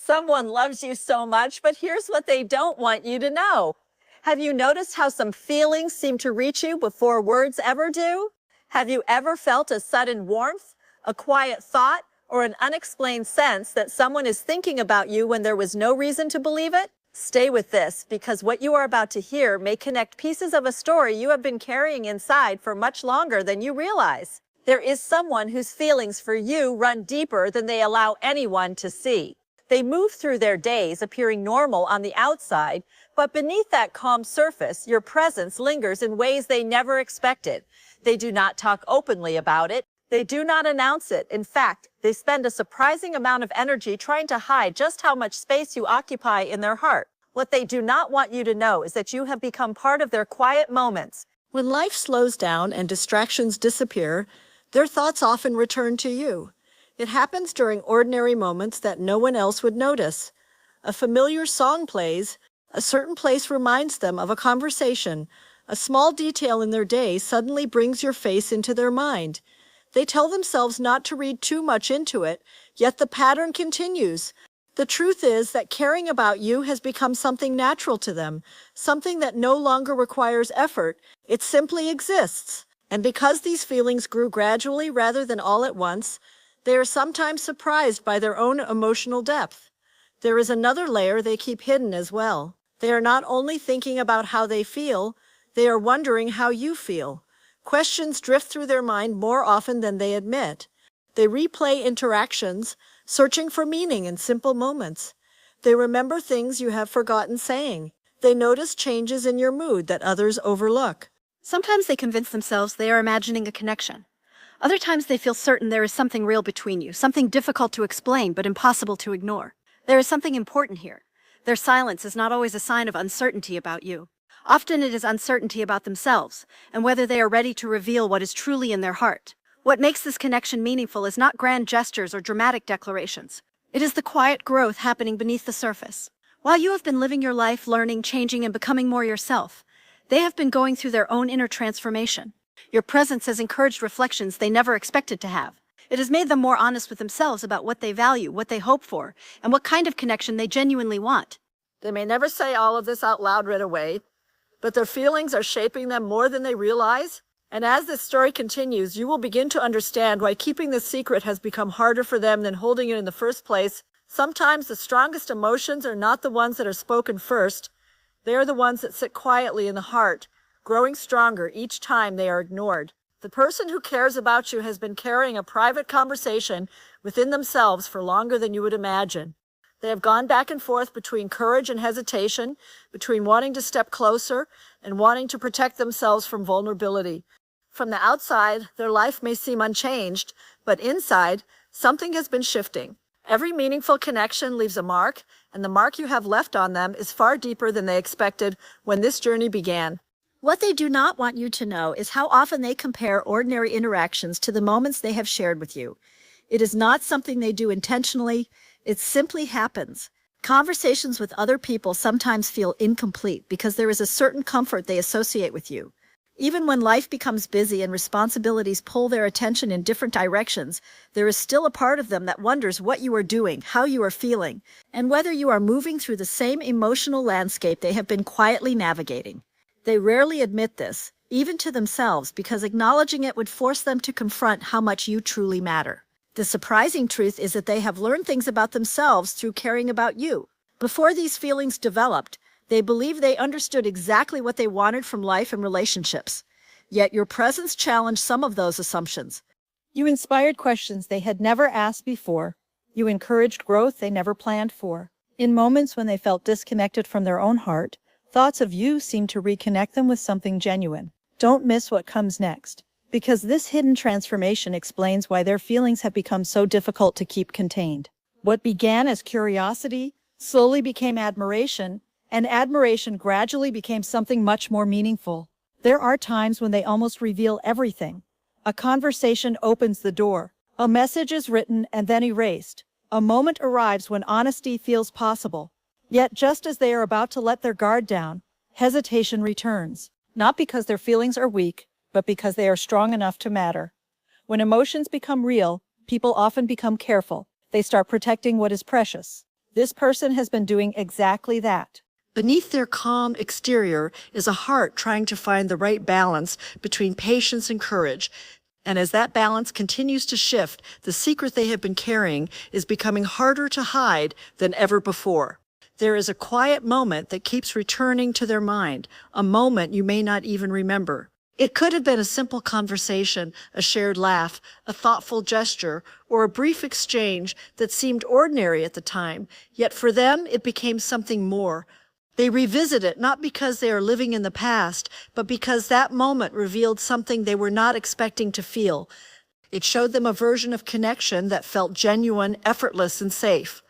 Someone loves you so much, but here's what they don't want you to know. Have you noticed how some feelings seem to reach you before words ever do? Have you ever felt a sudden warmth, a quiet thought, or an unexplained sense that someone is thinking about you when there was no reason to believe it? Stay with this, because what you are about to hear may connect pieces of a story you have been carrying inside for much longer than you realize. There is someone whose feelings for you run deeper than they allow anyone to see. They move through their days appearing normal on the outside, but beneath that calm surface, your presence lingers in ways they never expected. They do not talk openly about it. They do not announce it. In fact, they spend a surprising amount of energy trying to hide just how much space you occupy in their heart. What they do not want you to know is that you have become part of their quiet moments. When life slows down and distractions disappear, their thoughts often return to you. It happens during ordinary moments that no one else would notice. A familiar song plays, a certain place reminds them of a conversation, a small detail in their day suddenly brings your face into their mind. They tell themselves not to read too much into it, yet the pattern continues. The truth is that caring about you has become something natural to them, something that no longer requires effort. It simply exists. And because these feelings grew gradually rather than all at once, they are sometimes surprised by their own emotional depth. There is another layer they keep hidden as well. They are not only thinking about how they feel, they are wondering how you feel. Questions drift through their mind more often than they admit. They replay interactions, searching for meaning in simple moments. They remember things you have forgotten saying. They notice changes in your mood that others overlook. Sometimes they convince themselves they are imagining a connection. Other times they feel certain there is something real between you, something difficult to explain but impossible to ignore. There is something important here. Their silence is not always a sign of uncertainty about you. Often it is uncertainty about themselves, and whether they are ready to reveal what is truly in their heart. What makes this connection meaningful is not grand gestures or dramatic declarations. It is the quiet growth happening beneath the surface. While you have been living your life, learning, changing, and becoming more yourself, they have been going through their own inner transformation. Your presence has encouraged reflections they never expected to have. It has made them more honest with themselves about what they value, what they hope for, and what kind of connection they genuinely want. They may never say all of this out loud right away, but their feelings are shaping them more than they realize. And as this story continues, you will begin to understand why keeping this secret has become harder for them than holding it in the first place. Sometimes the strongest emotions are not the ones that are spoken first. They are the ones that sit quietly in the heart, growing stronger each time they are ignored. The person who cares about you has been carrying a private conversation within themselves for longer than you would imagine. They have gone back and forth between courage and hesitation, between wanting to step closer and wanting to protect themselves from vulnerability. From the outside, their life may seem unchanged, but inside, something has been shifting. Every meaningful connection leaves a mark, and the mark you have left on them is far deeper than they expected when this journey began. What they do not want you to know is how often they compare ordinary interactions to the moments they have shared with you. It is not something they do intentionally. It simply happens. Conversations with other people sometimes feel incomplete because there is a certain comfort they associate with you. Even when life becomes busy and responsibilities pull their attention in different directions, there is still a part of them that wonders what you are doing, how you are feeling, and whether you are moving through the same emotional landscape they have been quietly navigating. They rarely admit this, even to themselves, because acknowledging it would force them to confront how much you truly matter. The surprising truth is that they have learned things about themselves through caring about you. Before these feelings developed, they believed they understood exactly what they wanted from life and relationships. Yet your presence challenged some of those assumptions. You inspired questions they had never asked before. You encouraged growth they never planned for. In moments when they felt disconnected from their own heart, thoughts of you seemed to reconnect them with something genuine. Don't miss what comes next, because this hidden transformation explains why their feelings have become so difficult to keep contained. What began as curiosity slowly became admiration, and admiration gradually became something much more meaningful. There are times when they almost reveal everything. A conversation opens the door. A message is written and then erased. A moment arrives when honesty feels possible. Yet just as they are about to let their guard down, hesitation returns. Not because their feelings are weak, but because they are strong enough to matter. When emotions become real, people often become careful. They start protecting what is precious. This person has been doing exactly that. Beneath their calm exterior is a heart trying to find the right balance between patience and courage. And as that balance continues to shift, the secret they have been carrying is becoming harder to hide than ever before. There is a quiet moment that keeps returning to their mind, a moment you may not even remember. It could have been a simple conversation, a shared laugh, a thoughtful gesture, or a brief exchange that seemed ordinary at the time, yet for them it became something more. They revisit it not because they are living in the past, but because that moment revealed something they were not expecting to feel. It showed them a version of connection that felt genuine, effortless, and safe.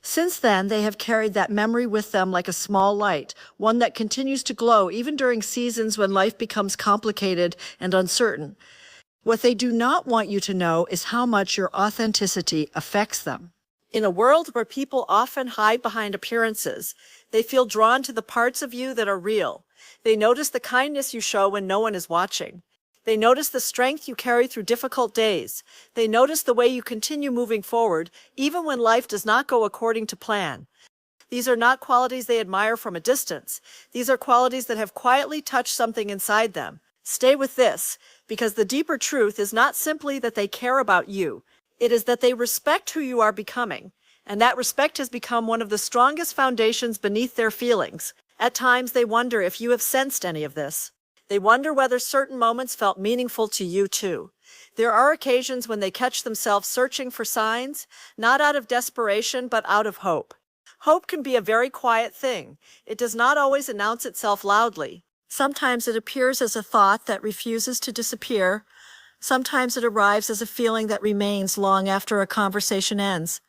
Since then, they have carried that memory with them like a small light, one that continues to glow even during seasons when life becomes complicated and uncertain. What they do not want you to know is how much your authenticity affects them. In a world where people often hide behind appearances, they feel drawn to the parts of you that are real. They notice the kindness you show when no one is watching. They notice the strength you carry through difficult days. They notice the way you continue moving forward, even when life does not go according to plan. These are not qualities they admire from a distance. These are qualities that have quietly touched something inside them. Stay with this, because the deeper truth is not simply that they care about you. It is that they respect who you are becoming, and that respect has become one of the strongest foundations beneath their feelings. At times, they wonder if you have sensed any of this. They wonder whether certain moments felt meaningful to you too. There are occasions when they catch themselves searching for signs, not out of desperation, but out of hope. Hope can be a very quiet thing. It does not always announce itself loudly. Sometimes it appears as a thought that refuses to disappear. Sometimes it arrives as a feeling that remains long after a conversation ends.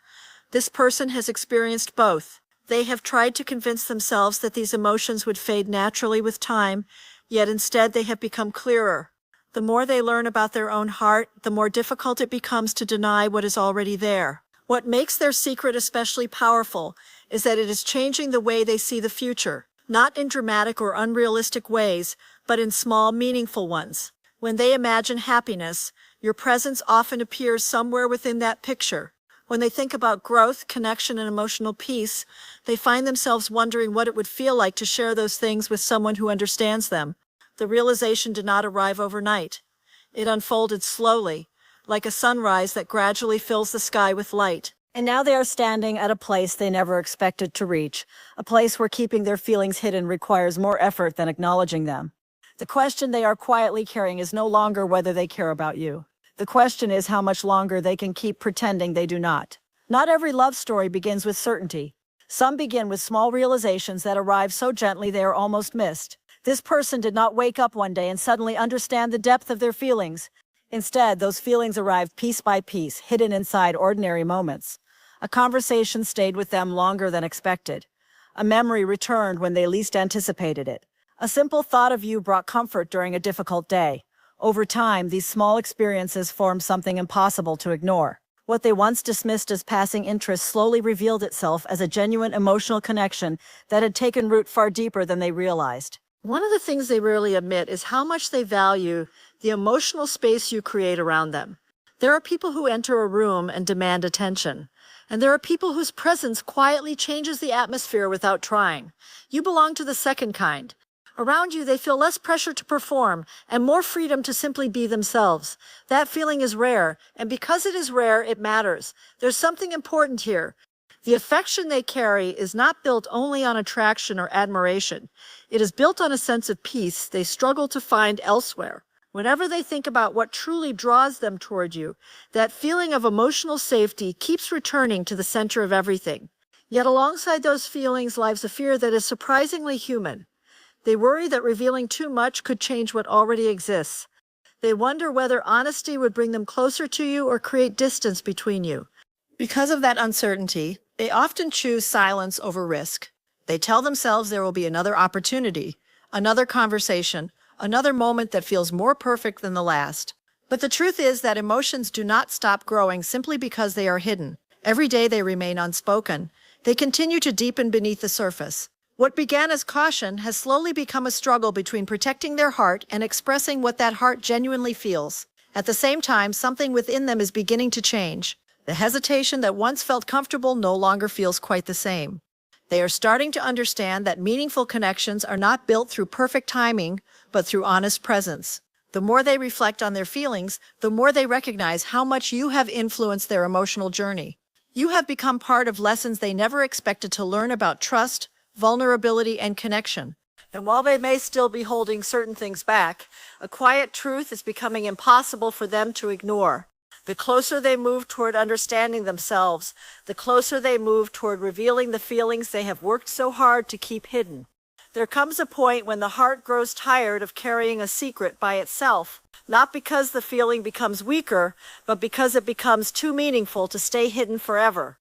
This person has experienced both. They have tried to convince themselves that these emotions would fade naturally with time, yet instead they have become clearer. The more they learn about their own heart, the more difficult it becomes to deny what is already there. What makes their secret especially powerful is that it is changing the way they see the future, not in dramatic or unrealistic ways, but in small, meaningful ones. When they imagine happiness, your presence often appears somewhere within that picture. When they think about growth, connection, and emotional peace, they find themselves wondering what it would feel like to share those things with someone who understands them. The realization did not arrive overnight. It unfolded slowly, like a sunrise that gradually fills the sky with light. And now they are standing at a place they never expected to reach, a place where keeping their feelings hidden requires more effort than acknowledging them. The question they are quietly carrying is no longer whether they care about you. The question is how much longer they can keep pretending they do not. Not every love story begins with certainty. Some begin with small realizations that arrive so gently they are almost missed. This person did not wake up one day and suddenly understand the depth of their feelings. Instead, those feelings arrived piece by piece, hidden inside ordinary moments. A conversation stayed with them longer than expected. A memory returned when they least anticipated it. A simple thought of you brought comfort during a difficult day. Over time, these small experiences formed something impossible to ignore. What they once dismissed as passing interest slowly revealed itself as a genuine emotional connection that had taken root far deeper than they realized. One of the things they rarely admit is how much they value the emotional space you create around them. There are people who enter a room and demand attention, and there are people whose presence quietly changes the atmosphere without trying. You belong to the second kind. Around you, they feel less pressure to perform and more freedom to simply be themselves. That feeling is rare, and because it is rare, it matters. There's something important here. The affection they carry is not built only on attraction or admiration. It is built on a sense of peace they struggle to find elsewhere. Whenever they think about what truly draws them toward you, that feeling of emotional safety keeps returning to the center of everything. Yet alongside those feelings lies a fear that is surprisingly human. They worry that revealing too much could change what already exists. They wonder whether honesty would bring them closer to you or create distance between you. Because of that uncertainty, they often choose silence over risk. They tell themselves there will be another opportunity, another conversation, another moment that feels more perfect than the last. But the truth is that emotions do not stop growing simply because they are hidden. Every day they remain unspoken. They continue to deepen beneath the surface. What began as caution has slowly become a struggle between protecting their heart and expressing what that heart genuinely feels. At the same time, something within them is beginning to change. The hesitation that once felt comfortable no longer feels quite the same. They are starting to understand that meaningful connections are not built through perfect timing, but through honest presence. The more they reflect on their feelings, the more they recognize how much you have influenced their emotional journey. You have become part of lessons they never expected to learn about trust, vulnerability, and connection. And while they may still be holding certain things back, a quiet truth is becoming impossible for them to ignore. The closer they move toward understanding themselves, the closer they move toward revealing the feelings they have worked so hard to keep hidden. There comes a point when the heart grows tired of carrying a secret by itself, not because the feeling becomes weaker, but because it becomes too meaningful to stay hidden forever.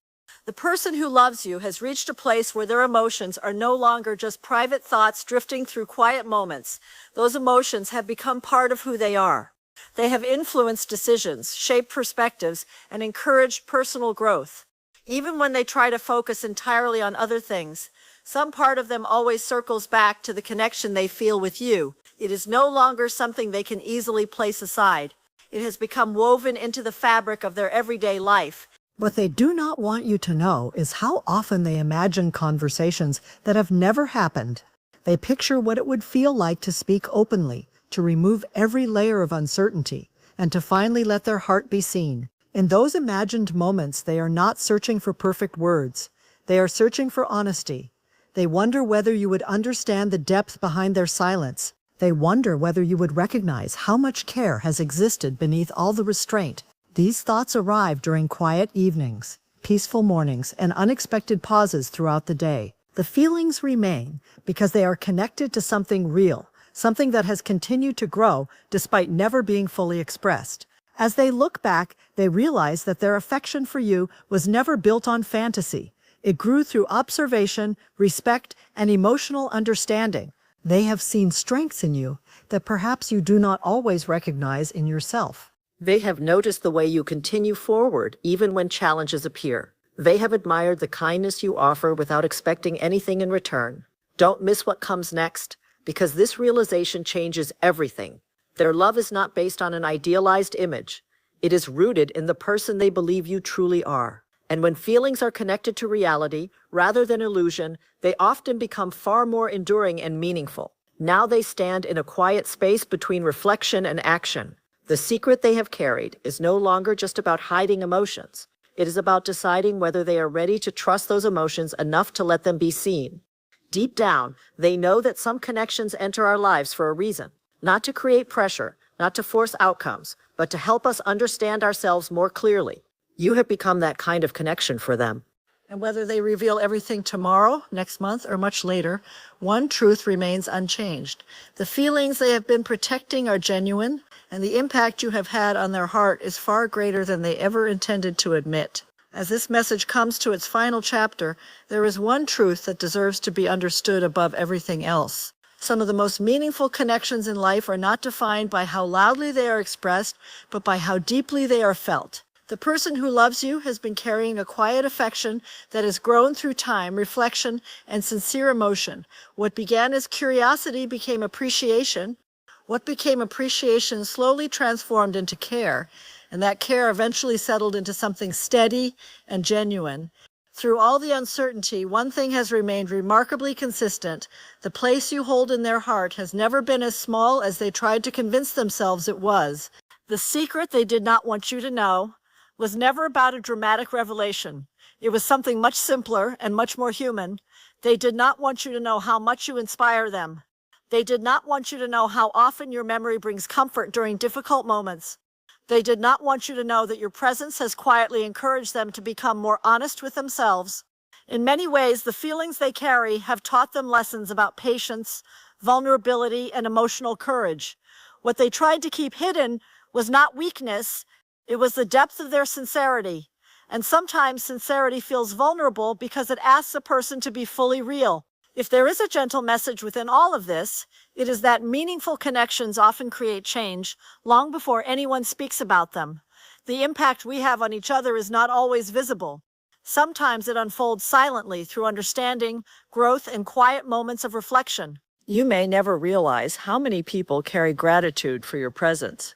The person who loves you has reached a place where their emotions are no longer just private thoughts drifting through quiet moments. Those emotions have become part of who they are. They have influenced decisions, shaped perspectives, and encouraged personal growth. Even when they try to focus entirely on other things, some part of them always circles back to the connection they feel with you. It is no longer something they can easily place aside. It has become woven into the fabric of their everyday life. What they do not want you to know is how often they imagine conversations that have never happened. They picture what it would feel like to speak openly, to remove every layer of uncertainty, and to finally let their heart be seen. In those imagined moments, they are not searching for perfect words. They are searching for honesty. They wonder whether you would understand the depth behind their silence. They wonder whether you would recognize how much care has existed beneath all the restraint. These thoughts arrive during quiet evenings, peaceful mornings, and unexpected pauses throughout the day. The feelings remain because they are connected to something real, something that has continued to grow despite never being fully expressed. As they look back, they realize that their affection for you was never built on fantasy. It grew through observation, respect, and emotional understanding. They have seen strengths in you that perhaps you do not always recognize in yourself. They have noticed the way you continue forward even when challenges appear. They have admired the kindness you offer without expecting anything in return. Don't miss what comes next, because this realization changes everything. Their love is not based on an idealized image. It is rooted in the person they believe you truly are. And when feelings are connected to reality, rather than illusion, they often become far more enduring and meaningful. Now they stand in a quiet space between reflection and action. The secret they have carried is no longer just about hiding emotions. It is about deciding whether they are ready to trust those emotions enough to let them be seen. Deep down, they know that some connections enter our lives for a reason, not to create pressure, not to force outcomes, but to help us understand ourselves more clearly. You have become that kind of connection for them. And whether they reveal everything tomorrow, next month, or much later, one truth remains unchanged. The feelings they have been protecting are genuine, and the impact you have had on their heart is far greater than they ever intended to admit. As this message comes to its final chapter, there is one truth that deserves to be understood above everything else. Some of the most meaningful connections in life are not defined by how loudly they are expressed, but by how deeply they are felt. The person who loves you has been carrying a quiet affection that has grown through time, reflection, and sincere emotion. What began as curiosity became appreciation. What became appreciation slowly transformed into care, and that care eventually settled into something steady and genuine. Through all the uncertainty, one thing has remained remarkably consistent. The place you hold in their heart has never been as small as they tried to convince themselves it was. The secret they did not want you to know was never about a dramatic revelation. It was something much simpler and much more human. They did not want you to know how much you inspire them. They did not want you to know how often your memory brings comfort during difficult moments. They did not want you to know that your presence has quietly encouraged them to become more honest with themselves. In many ways, the feelings they carry have taught them lessons about patience, vulnerability, and emotional courage. What they tried to keep hidden was not weakness, it was the depth of their sincerity. And sometimes sincerity feels vulnerable because it asks a person to be fully real. If there is a gentle message within all of this, it is that meaningful connections often create change long before anyone speaks about them. The impact we have on each other is not always visible. Sometimes it unfolds silently through understanding, growth, and quiet moments of reflection. You may never realize how many people carry gratitude for your presence.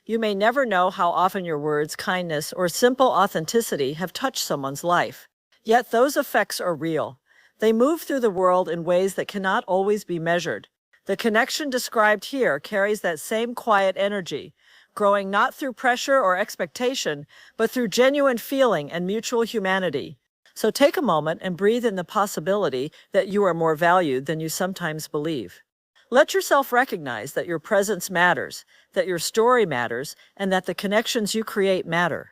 You may never know how often your words, kindness, or simple authenticity have touched someone's life. Yet those effects are real. They move through the world in ways that cannot always be measured. The connection described here carries that same quiet energy, growing not through pressure or expectation, but through genuine feeling and mutual humanity. So take a moment and breathe in the possibility that you are more valued than you sometimes believe. Let yourself recognize that your presence matters, that your story matters, and that the connections you create matter.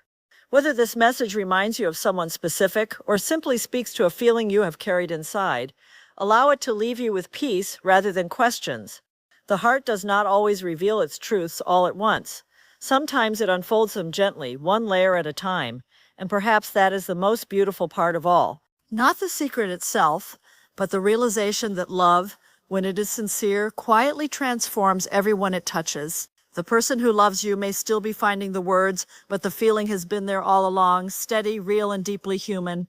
Whether this message reminds you of someone specific or simply speaks to a feeling you have carried inside, allow it to leave you with peace rather than questions. The heart does not always reveal its truths all at once. Sometimes it unfolds them gently, one layer at a time, and perhaps that is the most beautiful part of all. Not the secret itself, but the realization that love, when it is sincere, quietly transforms everyone it touches. The person who loves you may still be finding the words, but the feeling has been there all along, steady, real, and deeply human.